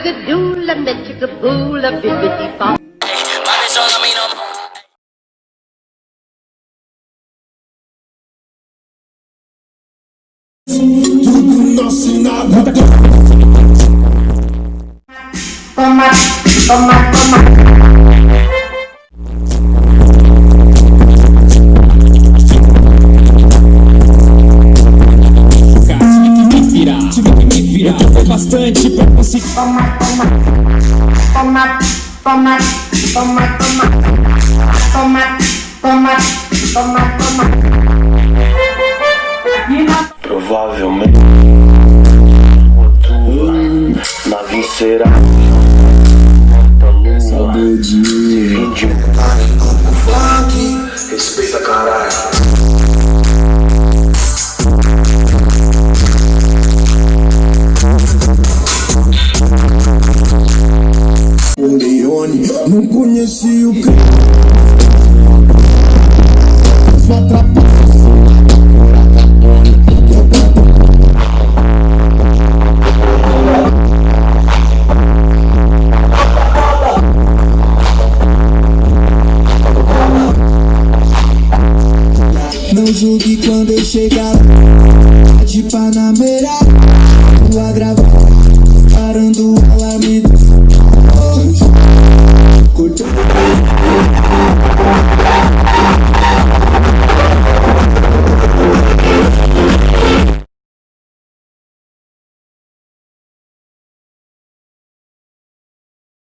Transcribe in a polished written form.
Doola, magic, boola, bibbidi bop. Tudo nosso e nada. Toma, toma, toma. Tive que me virar, foi bastante pra conseguir. Toma, toma, toma, toma, toma, toma, toma, toma, toma, toma. Provavelmente na viscera Saber de vídeo. Funk, respeita caralho. o Leone, não conheci o que só atrapalha. Não julgue quando eu chegar de Panameira, o agravado, parando o alarme. Curtiu?